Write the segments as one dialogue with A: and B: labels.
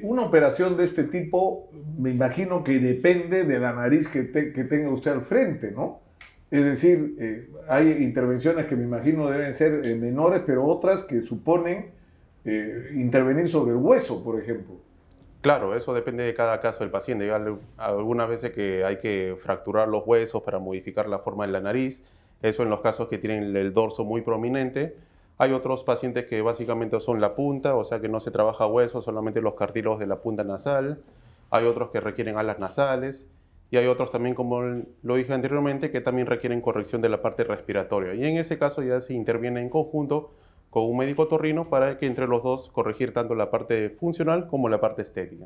A: Una operación de este tipo, me imagino que depende de la nariz que tenga usted al frente, ¿no? Es decir, hay intervenciones que me imagino deben ser menores, pero otras que suponen intervenir sobre el hueso, por ejemplo.
B: Claro, eso depende de cada caso del paciente. Algunas veces que hay que fracturar los huesos para modificar la forma de la nariz, eso en los casos que tienen el dorso muy prominente. Hay otros pacientes que básicamente son la punta, o sea que no se trabaja hueso, solamente los cartílagos de la punta nasal. Hay otros que requieren alas nasales y hay otros también, como lo dije anteriormente, que también requieren corrección de la parte respiratoria. Y en ese caso ya se interviene en conjunto con un médico otorrino para que entre los dos corregir tanto la parte funcional como la parte estética.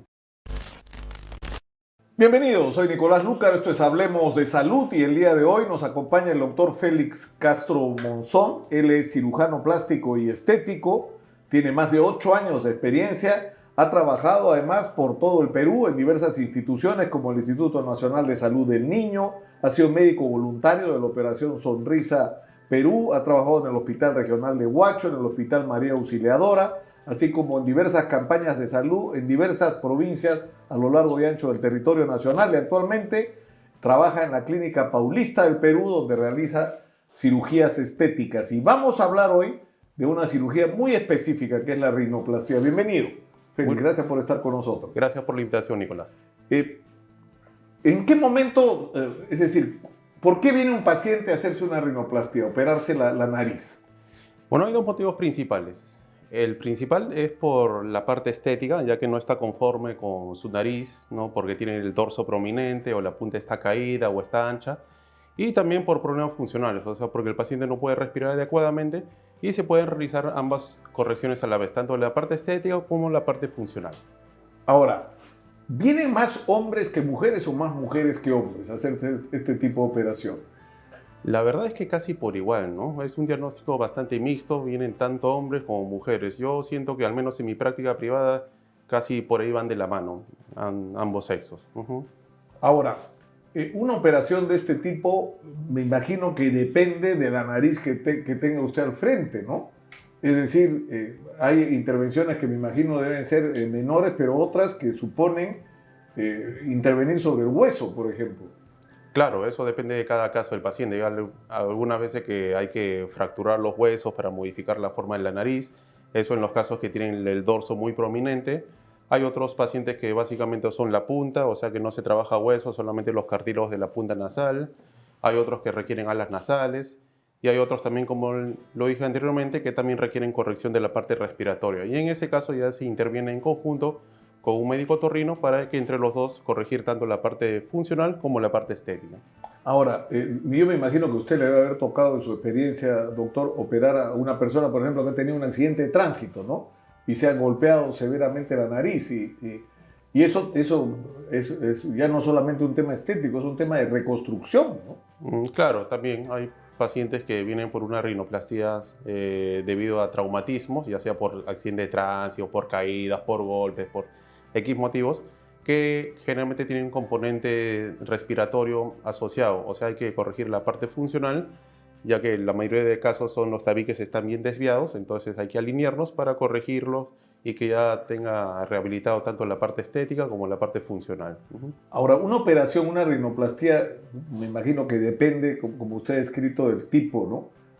A: Bienvenidos, soy Nicolás Lucar, esto es Hablemos de Salud y el día de hoy nos acompaña el doctor Félix Castro Monzón. Él es cirujano plástico y estético, tiene más de 8 años de experiencia, ha trabajado además por todo el Perú en diversas instituciones como el Instituto Nacional de Salud del Niño, ha sido médico voluntario de la Operación Sonrisa Perú, ha trabajado en el Hospital Regional de Huacho, en el Hospital María Auxiliadora, así como en diversas campañas de salud en diversas provincias a lo largo y ancho del territorio nacional, y actualmente trabaja en la Clínica Paulista del Perú, donde realiza cirugías estéticas. Y vamos a hablar hoy de una cirugía muy específica que es la rinoplastia. Bienvenido, Félix,
B: Muy,
A: gracias por estar con nosotros.
B: gracias por la invitación, Nicolás.
A: Eh, ¿En qué momento, es decir, por qué viene un paciente a hacerse una rinoplastia, a operarse la nariz?
B: Bueno, hay dos motivos principales. El principal es por la parte estética, ya que no está conforme con su nariz, ¿no? Porque tiene el dorso prominente o la punta está caída o está ancha. Y también por problemas funcionales, o sea, porque el paciente no puede respirar adecuadamente y se pueden realizar ambas correcciones a la vez, tanto la parte estética como la parte funcional.
A: Ahora, ¿vienen más hombres que mujeres o más mujeres que hombres a hacerse este tipo de operación?
B: La verdad es que casi por igual, ¿no? Es un diagnóstico bastante mixto, vienen tanto hombres como mujeres. Yo siento que al menos en mi práctica privada casi por ahí van de la mano, ambos sexos. Ujú.
A: Ahora, una operación de este tipo, me imagino que depende de la nariz que tenga usted al frente, ¿no? Es decir, hay intervenciones que me imagino deben ser menores, pero otras que suponen intervenir sobre el hueso, por ejemplo.
B: Claro, eso depende de cada caso del paciente. Algunas veces que hay que fracturar los huesos para modificar la forma de la nariz, eso en los casos que tienen el dorso muy prominente. Hay otros pacientes que básicamente son la punta, o sea que no se trabaja hueso, solamente los cartílagos de la punta nasal. Hay otros que requieren alas nasales y hay otros también, como lo dije anteriormente, que también requieren corrección de la parte respiratoria. Y en ese caso ya se interviene en conjunto con un médico otorrino para que entre los dos corregir tanto la parte funcional como la parte estética.
A: Ahora, yo me imagino que usted le debe haber tocado en su experiencia, doctor, operar a una persona, por ejemplo, que ha tenido un accidente de tránsito, ¿no? Y se ha golpeado severamente la nariz. Y eso es ya no solamente un tema estético, es un tema de reconstrucción, ¿no?
B: Claro, también hay pacientes que vienen por unas rinoplastías debido a traumatismos, ya sea por accidente de tránsito, por caídas, por golpes, por X motivos, que generalmente tienen un componente respiratorio asociado. O sea, hay que corregir la parte funcional, ya que la mayoría de casos son los tabiques están bien desviados, entonces hay que alinearlos para corregirlos y que ya tenga rehabilitado tanto la parte estética como la parte funcional. Ujú.
A: Ahora, una operación, una rinoplastia, me imagino que depende, como usted ha escrito, del tipo,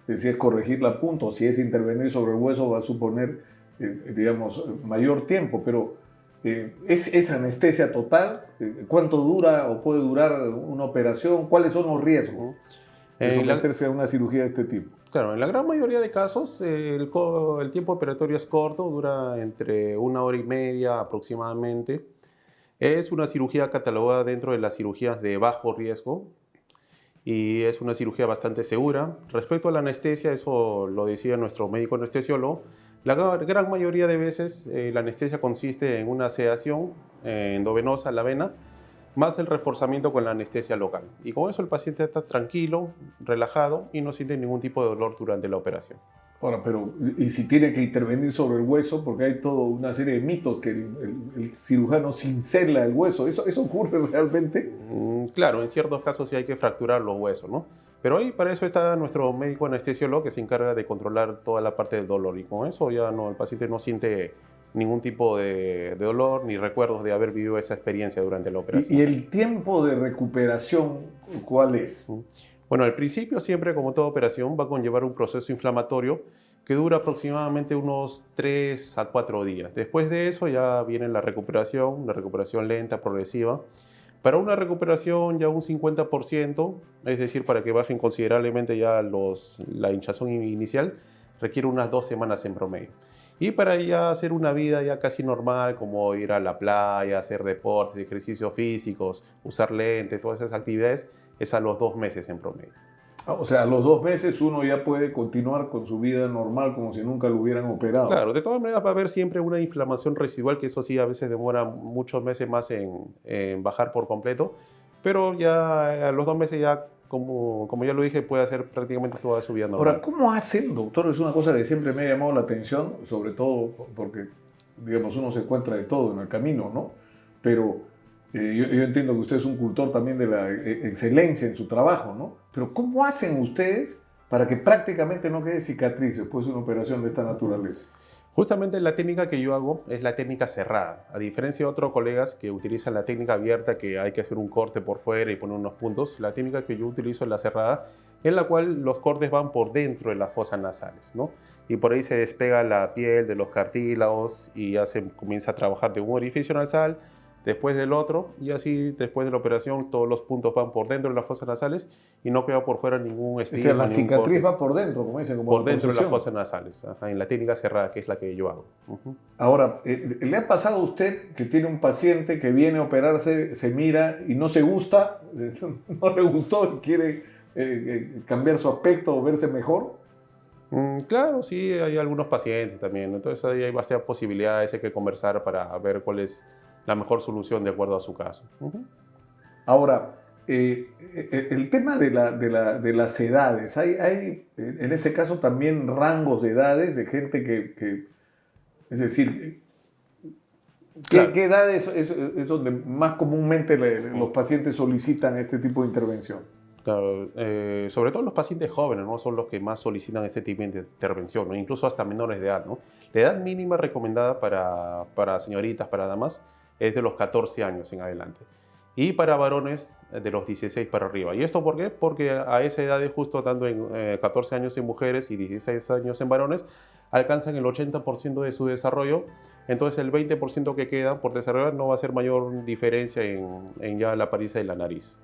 A: ¿no? Si es corregir la punta o si es intervenir sobre el hueso va a suponer, digamos, mayor tiempo, pero ¿es anestesia total? ¿Cuánto dura o puede durar una operación? ¿Cuáles son los riesgos
B: Ujú.
A: de
B: En la,
A: someterse a una cirugía de este tipo?
B: Claro, en la gran mayoría de casos el tiempo operatorio es corto, dura entre 1 hora y media aproximadamente. Es una cirugía catalogada dentro de las cirugías de bajo riesgo y es una cirugía bastante segura. Respecto a la anestesia, eso lo decía nuestro médico anestesiólogo, la gran mayoría de veces la anestesia consiste en una sedación endovenosa a la vena más el reforzamiento con la anestesia local. Y con eso el paciente está tranquilo, relajado y no siente ningún tipo de dolor durante la operación.
A: Ahora, pero, ¿y si tiene que intervenir sobre el hueso? Porque hay toda una serie de mitos que el cirujano cincela el hueso. ¿Eso ocurre realmente?
B: Claro, en ciertos casos sí hay que fracturar los huesos, ¿no? Pero ahí para eso está nuestro médico anestesiólogo que se encarga de controlar toda la parte del dolor y con eso ya no, el paciente no siente ningún tipo de dolor ni recuerdos de haber vivido esa experiencia durante la operación.
A: ¿Y el tiempo de recuperación cuál es?
B: Bueno, al principio siempre, como toda operación, va a conllevar un proceso inflamatorio que dura aproximadamente unos 3 a 4 días. Después de eso ya viene la recuperación, una recuperación lenta, progresiva. Para una recuperación ya un 50%, es decir, para que bajen considerablemente ya la hinchazón inicial, requiere unas 2 semanas en promedio. Y para ya hacer una vida ya casi normal, como ir a la playa, hacer deportes, ejercicios físicos, usar lentes, todas esas actividades, es a los 2 meses en promedio.
A: O sea, a los 2 meses uno ya puede continuar con su vida normal como si nunca lo hubieran operado.
B: Claro, de todas maneras va a haber siempre una inflamación residual, que eso sí a veces demora muchos meses más en bajar por completo, pero ya a los 2 meses ya, como ya lo dije, puede hacer prácticamente toda su vida normal.
A: Ahora, ¿cómo hacen, doctor? Es una cosa que siempre me ha llamado la atención, sobre todo porque, digamos, uno se encuentra de todo en el camino, ¿no? Pero yo entiendo que usted es un cultor también de la excelencia en su trabajo, ¿no? Pero ¿cómo hacen ustedes para que prácticamente no quede cicatriz después de una operación de esta naturaleza?
B: Justamente la técnica que yo hago es la técnica cerrada. A diferencia de otros colegas que utilizan la técnica abierta, que hay que hacer un corte por fuera y poner unos puntos, la técnica que yo utilizo es la cerrada, en la cual los cortes van por dentro de las fosas nasales, ¿no? Y por ahí se despega la piel de los cartílagos y ya se comienza a trabajar de un orificio nasal, después del otro, y así después de la operación todos los puntos van por dentro de las fosas nasales y no queda por fuera ningún
A: O sea,
B: estigma.
A: la
B: ningún
A: cicatriz
B: corte.
A: va por dentro, como dicen, como
B: Por
A: la
B: dentro de las
A: posición.
B: fosas nasales, ajá, en la técnica cerrada, que es la que yo hago.
A: Ahora, ¿le ha pasado a usted que tiene un paciente que viene a operarse, se mira y no se gusta, no le gustó y quiere cambiar su aspecto o verse mejor?
B: Claro, sí, hay algunos pacientes también, ¿no? Entonces ahí hay bastantes posibilidades, hay que conversar para ver cuál es la mejor solución de acuerdo a su caso.
A: Ahora, el tema de las edades, hay en este caso también rangos de edades de gente es decir,
B: Claro.
A: ¿qué edades es donde más comúnmente los pacientes solicitan este tipo de intervención?
B: Claro, sobre todo los pacientes jóvenes, ¿no? Son los que más solicitan este tipo de intervención, ¿no? Incluso hasta menores de edad, ¿no? La edad mínima recomendada para señoritas, para damas, es de los 14 años en adelante. Y para varones, de los 16 para arriba. ¿Y esto por qué? Porque a esa edad, justo tanto en 14 años en mujeres y 16 años en varones, alcanzan el 80% de su desarrollo. Entonces el 20% que queda por desarrollar no va a hacer mayor diferencia en ya la apariencia de la nariz.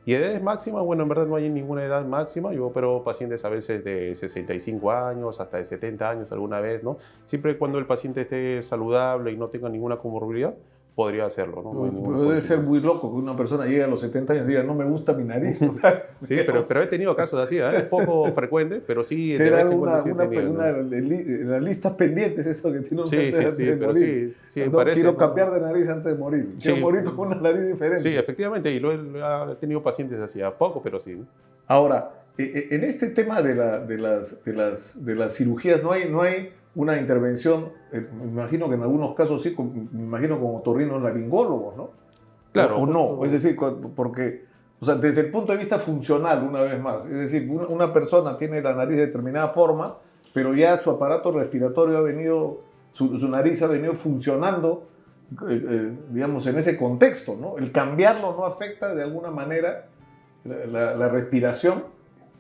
B: Y edades máximas, bueno, en verdad no hay ninguna edad máxima. Yo opero pacientes a veces de 65 años hasta de 70 años alguna vez, ¿no? Siempre y cuando el paciente esté saludable y no tenga ninguna comorbilidad, podría hacerlo, ¿no? No hay ningún
A: Debe ser
B: problema.
A: muy loco que una persona llegue a los 70 años y diga, no me gusta mi nariz. O sea,
B: Sí, pero he tenido casos así, ¿eh? Es poco frecuente, pero sí, de
A: era
B: vez en cuando sí he tenido, ¿no?
A: las listas pendientes, eso que tiene uno que
B: Sí,
A: hacer antes
B: sí,
A: de
B: pero
A: morir.
B: sí,
A: No,
B: parece,
A: quiero
B: ¿no?
A: cambiar de nariz antes de morir. Quiero
B: Sí.
A: morir con una nariz diferente.
B: Sí, efectivamente, y lo he tenido pacientes así, a poco, pero sí, ¿no?
A: Ahora, en este tema de las cirugías, no hay una intervención, me imagino que en algunos casos sí, me imagino con otorrinolaringólogos, ¿no?
B: Claro,
A: O no,
B: justo.
A: es decir, porque, o sea, desde el punto de vista funcional, una vez más, es decir, una persona tiene la nariz de determinada forma, pero ya su aparato respiratorio ha venido, su nariz ha venido funcionando, digamos, en ese contexto, ¿no? El cambiarlo no afecta de alguna manera la respiración.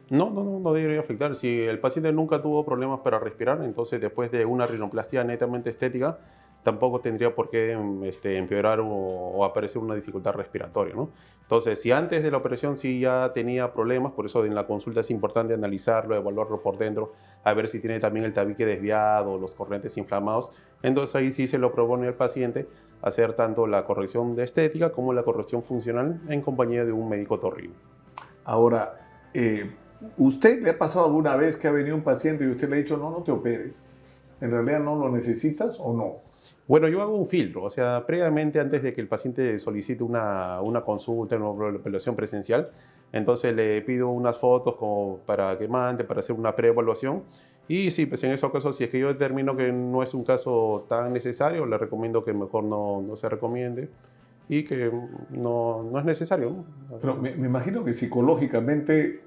B: No debería afectar. Si el paciente nunca tuvo problemas para respirar, entonces después de una rinoplastia netamente estética, tampoco tendría por qué empeorar o aparecer una dificultad respiratoria, ¿no? Entonces, si antes de la operación sí ya tenía problemas, por eso en la consulta es importante analizarlo, evaluarlo por dentro, a ver si tiene también el tabique desviado, los cornetes inflamados. Entonces ahí sí se lo propone al paciente hacer tanto la corrección de estética como la corrección funcional en compañía de un médico otorrino.
A: Ahora, ¿usted le ha pasado alguna vez que ha venido un paciente y usted le ha dicho, no te operes? ¿En realidad no lo necesitas o no?
B: Bueno, yo hago un filtro, o sea, previamente antes de que el paciente solicite una consulta, una evaluación presencial, entonces le pido unas fotos como para que mande, para hacer una preevaluación. Y sí, pues en esos casos, si es que yo determino que no es un caso tan necesario, le recomiendo que mejor no se recomiende y que no es necesario, ¿no?
A: Pero me imagino que psicológicamente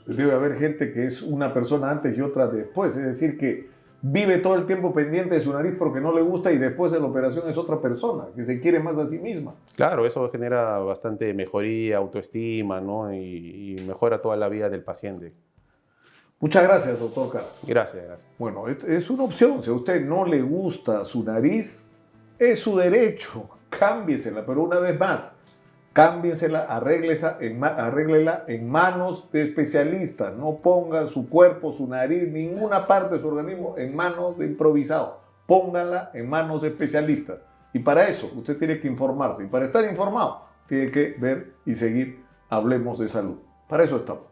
A: debe haber gente que es una persona antes y otra después. Es decir, que vive todo el tiempo pendiente de su nariz porque no le gusta y después de la operación es otra persona, que se quiere más a sí misma.
B: Claro, eso genera bastante mejoría, autoestima, ¿no? Y mejora toda la vida del paciente.
A: Muchas gracias, doctor Castro.
B: Gracias, gracias.
A: Bueno, es una opción. Si a usted no le gusta su nariz, es su derecho. Cámbiesela, pero una vez más, cámbiensela, arréglela en manos de especialistas. No ponga su cuerpo, su nariz, ninguna parte de su organismo en manos de improvisados. Póngala en manos de especialistas. Y para eso usted tiene que informarse. Y para estar informado, tiene que ver y seguir Hablemos de Salud. Para eso estamos.